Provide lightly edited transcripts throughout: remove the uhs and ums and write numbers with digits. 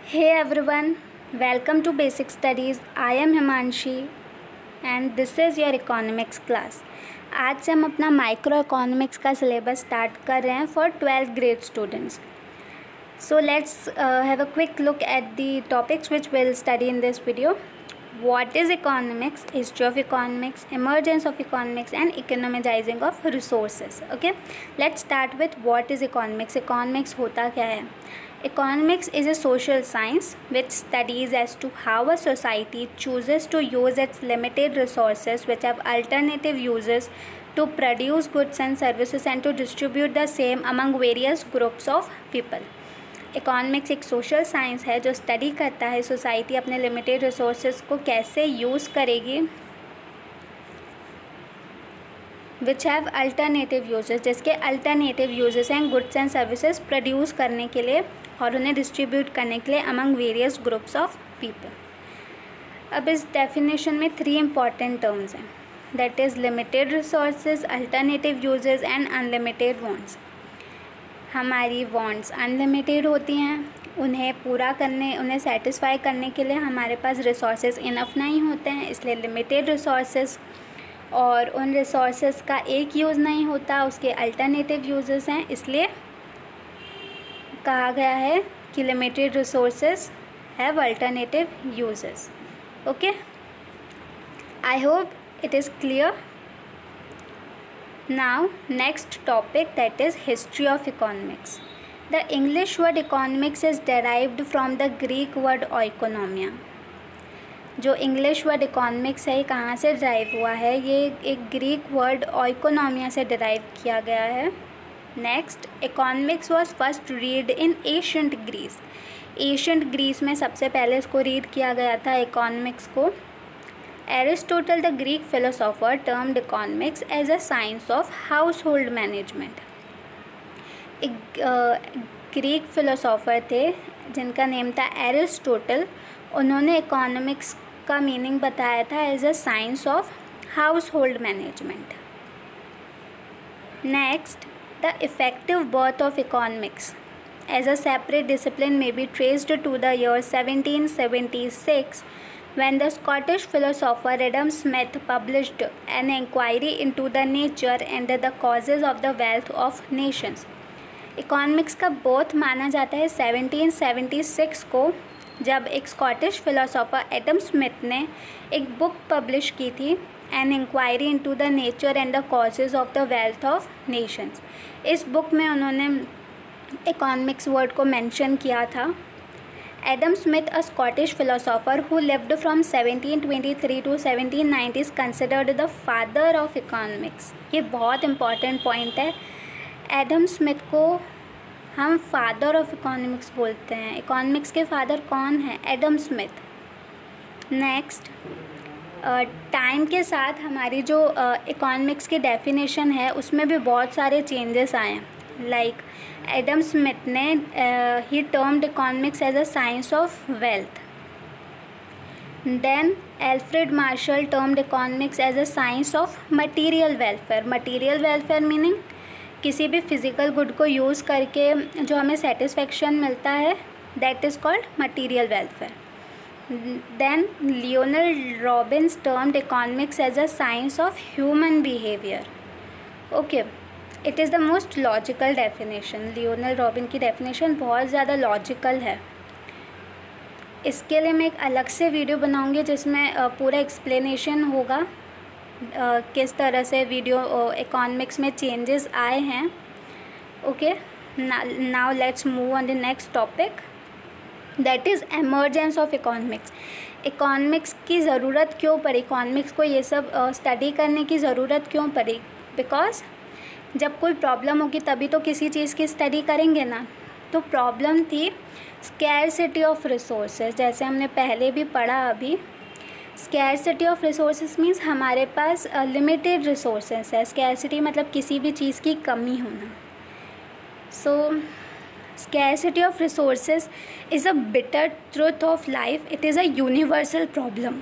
Hey everyone, welcome to Basic Studies. I am Himanshi and this is your economics class. आज से हम अपना micro economics का syllabus start कर रहे हैं for 12th grade students. So let's have a quick look at the topics which we'll study in this video. What is economics, history of economics, emergence of economics and economizing of resources. Okay, let's start with what is economics. Economics होता क्या है? Economics is a social science which studies as to how a society chooses to use its limited resources which have alternative uses to produce goods and services and to distribute the same among various groups of people. Economics एक social science है जो study करता है society अपने limited resources को कैसे use करेगी which have alternative uses, जिसके अल्टरनेटिव यूजेस हैं गुड्स एंड सर्विसेज प्रोड्यूस करने के लिए और उन्हें डिस्ट्रीब्यूट करने के लिए among various groups of people. अब इस डेफिनेशन में 3 इंपॉर्टेंट टर्म्स हैं, that is limited resources, alternative uses and unlimited wants. हमारी वांट्स अनलिमिटेड होती हैं, उन्हें सेटिस्फाई करने के लिए हमारे पास रिसोर्सेज इनफ नहीं होते हैं, इसलिए लिमिटेड रिसोर्सेज. और उन रिसोर्सेज का एक यूज़ नहीं होता, उसके अल्टरनेटिव यूजेस हैं, इसलिए कहा गया है कि limited resources have alternative uses. Okay, I hope it is clear. Now next topic, that is history of economics. The English word economics is derived from the Greek word oikonomia. जो English word economics है ये कहाँ से derive हुआ है? ये एक Greek word oikonomia से डिराइव किया गया है. Next, economics was first read in ancient Greece. Ancient Greece में सबसे पहले इसको रीड किया गया था इकोनॉमिक्स को. Aristotle, the Greek philosopher, termed economics as a science of household management. एक ग्रीक फिलोसोफर थे जिनका नेम था एरिस्टोटल. उन्होंने इकोनॉमिक्स का मीनिंग बताया था as a science of household management. Next, the effective birth of economics as a separate discipline may be traced to the year 1776 when the Scottish philosopher Adam Smith published an inquiry into the nature and the causes of the wealth of nations. Economics का birth माना जाता है 1776 को, जब एक Scottish philosopher Adam Smith ने एक book publish की थी, an inquiry into the nature and the causes of the wealth of nations. इस बुक में उन्होंने इकोनॉमिक्स वर्ड को मेंशन किया था. Adam Smith, a Scottish philosopher who lived from 1723 to 1790, is considered the father of economics. ये बहुत important point है. Adam Smith को हम फादर ऑफ इकोनॉमिक्स बोलते हैं. इकोनॉमिक्स के फादर कौन है? Adam Smith. नेक्स्ट, टाइम के साथ हमारी जो इकोनॉमिक्स की डेफिनेशन है उसमें भी बहुत सारे चेंजेस आए हैं. लाइक एडम स्मिथ ने ही termed economics as a science of wealth. Then Alfred Marshall termed economics as a science of material welfare. Material welfare meaning किसी भी फिजिकल गुड को यूज़ करके जो हमें सेटिस्फेक्शन मिलता है, that is called material welfare. Then Lionel Robbins termed economics as a science of human behaviour. Okay, it is the most logical definition. Lionel Robin की definition बहुत ज़्यादा लॉजिकल है. इसके लिए मैं एक अलग से वीडियो बनाऊंगी जिसमें पूरा एक्सप्लेनेशन होगा किस तरह से इकोनॉमिक्स में चेंजेस आए हैं. Okay, now let's move on the next topic, that is emergence of economics. Economics की ज़रूरत क्यों पड़ी? इकोनॉमिक्स को ये सब स्टडी करने की ज़रूरत क्यों पड़ी? बिकॉज जब कोई प्रॉब्लम होगी तभी तो किसी चीज़ की स्टडी करेंगे ना. तो प्रॉब्लम थी स्कैरसिटी ऑफ रिसोर्सेज, जैसे हमने पहले भी पढ़ा अभी. स्कैरसिटी ऑफ रिसोर्सेज मीन्स हमारे पास लिमिटेड रिसोर्सेज है. स्कैरसिटी मतलब किसी भी चीज़ की कमी होना. So scarcity of resources is a bitter truth of life. It is a universal problem.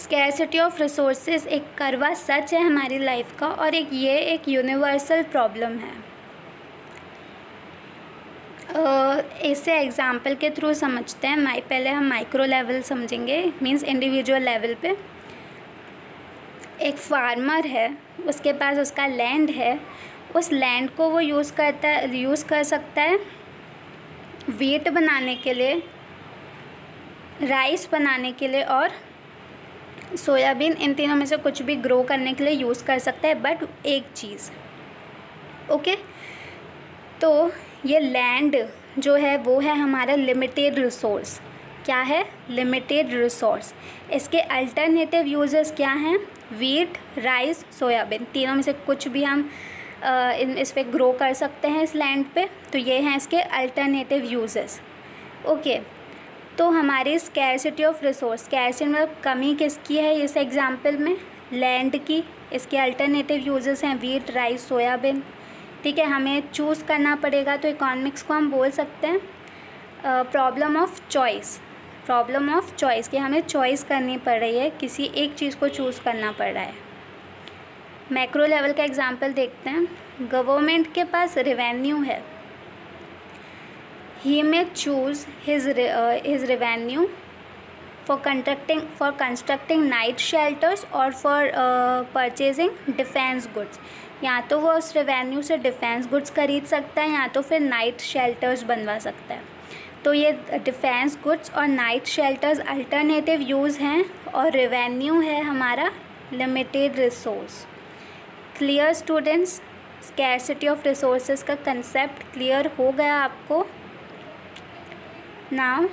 Scarcity of resources एक कड़वा सच है हमारी लाइफ का, और ये एक यूनिवर्सल प्रॉब्लम है. इसे एग्जाम्पल के थ्रू समझते हैं। पहले हम माइक्रो लेवल समझेंगे, मीन्स इंडिविजुअल लेवल पे। एक फार्मर है, उसके पास उसका लैंड है, उस लैंड को वो यूज़ कर सकता है वीट बनाने के लिए, राइस बनाने के लिए और सोयाबीन। इन तीनों में से कुछ भी ग्रो करने के लिए यूज़ कर सकता है, बट एक चीज़, ओके। तो ये लैंड जो है वो है हमारा लिमिटेड रिसोर्स। क्या है? Limited resource. इसके अल्टरनेटिव यूजेस क्या हैं? वीट, राइस, सोयाबीन, तीनों में से कुछ भी हम इस पे ग्रो कर सकते हैं इस लैंड पे। तो ये हैं इसके अल्टरनेटिव यूजेस, ओके। तो हमारी स्कैरसिटी ऑफ रिसोर्स, स्कैरसिटी मतलब कमी किसकी है इस एग्जांपल में? लैंड की। इसके अल्टरनेटिव यूजेस हैं वीट, राइस, सोयाबीन, ठीक है। हमें चूज़ करना पड़ेगा, तो इकोनॉमिक्स को हम बोल सकते हैं problem of choice. Problem of choice, कि हमें चॉइस करनी पड़ रही है, किसी एक चीज़ को चूज़ करना पड़ रहा है। मैक्रो लेवल का एग्जांपल देखते हैं। गवर्नमेंट के पास रेवेन्यू है, he may choose his revenue for constructing night shelters और फॉर परचेजिंग डिफेंस गुड्स। या तो वो उस रेवेन्यू से डिफेंस गुड्स खरीद सकता है, या तो फिर नाइट शेल्टर्स बनवा सकता है। तो ये डिफेंस गुड्स और नाइट शेल्टर्स अल्टरनेटिव यूज़ हैं, और रेवेन्यू है हमारा limited resource. Clear students? Scarcity of resources का कंसेप्ट क्लियर हो गया आपको? नाउ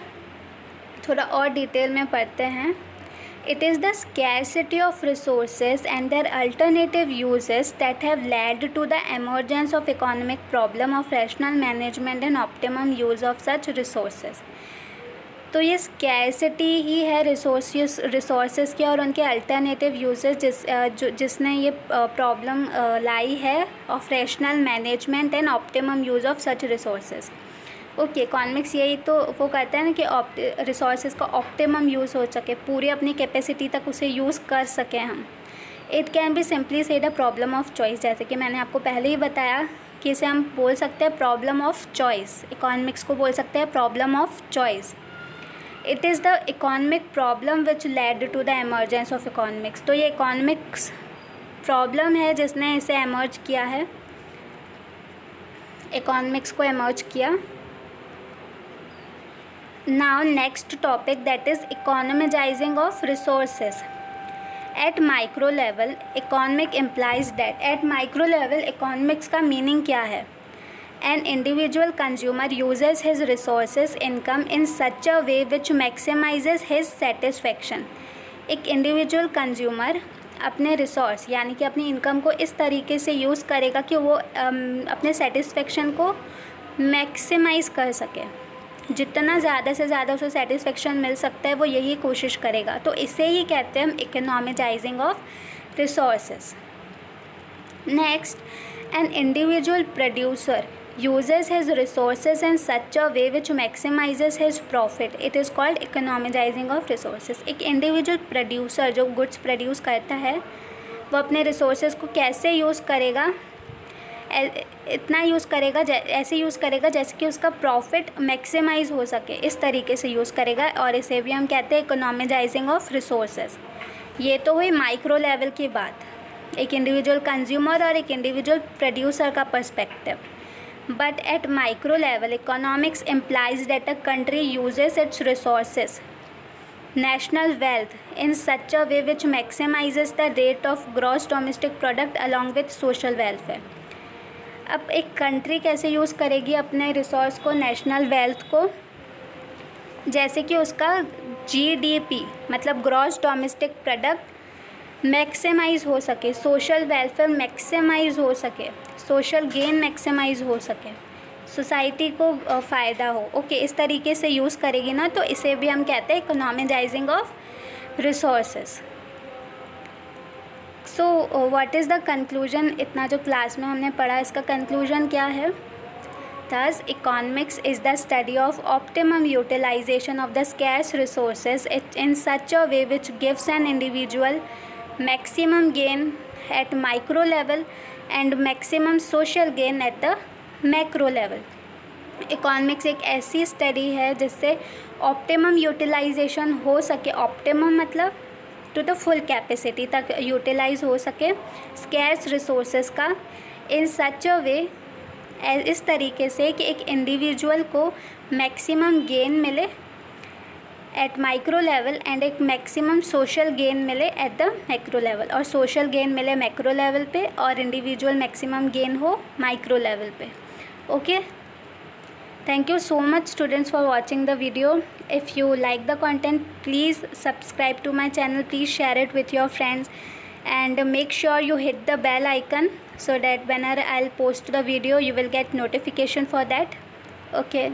थोड़ा और डिटेल में पढ़ते हैं। It is the scarcity of resources and their alternative uses that have led to the emergence of economic problem of rational management and optimum use of such resources. तो ये scarcity ही है resources की और उनके alternative uses जिसने ये problem लाई है of rational management and optimum use of such resources. Okay, economics यही तो वो कहता है ना कि रिसोर्सेज का ऑप्टिमम यूज़ हो सके, पूरी अपनी कैपेसिटी तक उसे यूज़ कर सकें हम। It can be simply said a problem of choice, जैसे कि मैंने आपको पहले ही बताया कि इसे हम बोल सकते हैं प्रॉब्लम ऑफ चॉइस। इकोनॉमिक्स को बोल सकते हैं problem of choice. It is the economic problem which led to the emergence of economics. तो ये इकोनॉमिक्स प्रॉब्लम है जिसने इसे एमर्ज किया है, इकोनॉमिक्स को एमर्ज किया। Now next topic, that is economizing of resources. At micro level economic implies that at micro level economics का meaning क्या है? An individual consumer uses his resources income in such a way which maximizes his satisfaction. एक individual consumer अपने resource यानी कि अपनी income को इस तरीके से यूज़ करेगा कि वो अपने सेटिस्फेक्शन को मैक्सिमाइज़ कर सके, जितना ज़्यादा से ज़्यादा उसे सेटिस्फेक्शन मिल सकता है वो यही कोशिश करेगा। तो इसे ही कहते हैं हम economising of resources. Next, an individual producer uses his resources in such a way which maximizes his profit. It is called economizing of resources. एक इंडिविजुअल प्रोड्यूसर जो गुड्स प्रोड्यूस करता है वो अपने रिसोर्सेज को कैसे यूज़ करेगा? इतना यूज़ करेगा, ऐसे यूज़ करेगा जैसे कि उसका प्रॉफिट मैक्सिमाइज़ हो सके, इस तरीके से यूज़ करेगा, और इसे भी हम कहते हैं इकोनॉमिजाइजिंग ऑफ रिसोर्सेज। ये तो हुई माइक्रो लेवल की बात, एक इंडिविजुअल कंज्यूमर और एक इंडिविजुअल प्रोड्यूसर का perspective. But at micro level economics implies that a country uses it's resources national wealth in such a way which maximizes the rate of gross domestic product along with social welfare. अब एक country कैसे use करेगी अपने resource को, national wealth को, जैसे कि उसका GDP मतलब ग्रॉस डोमेस्टिक प्रोडक्ट मैक्सिमाइज़ हो सके, सोशल वेलफेयर मैक्सिमाइज़ हो सके, सोशल गेन मैक्सिमाइज़ हो सके, सोसाइटी को फ़ायदा हो। ओके, इस तरीके से यूज़ करेगी ना, तो इसे भी हम कहते हैं economising of resources. So what is the conclusion? इतना जो क्लास में हमने पढ़ा इसका कंक्लूजन क्या है? Thus, economics is the study of optimum utilization of the scarce resources in such a way which gives an individual maximum gain at micro level and maximum social gain at the macro level. Economics एक ऐसी study है जिससे optimum utilisation हो सके, optimum मतलब to the full capacity तक utilise हो सके स्कैर्स रिसोर्सेज का, इन सच अ वे, इस तरीके से कि एक इंडिविजुअल को मैक्सिमम गेन मिले एट माइक्रो लेवल एंड एक मैक्सिमम सोशल गेन मिले एट द मैक्रो लेवल, और सोशल गेन मिले मैक्रो लेवल पे और इंडिविजुअल मैक्सिमम गेन हो माइक्रो लेवल पे. Okay, thank you so much students for watching the video. If you like the content, please subscribe to my channel, please share it with your friends, and make sure you hit the bell icon so that whenever I'll post the video you will get notification for that. Okay.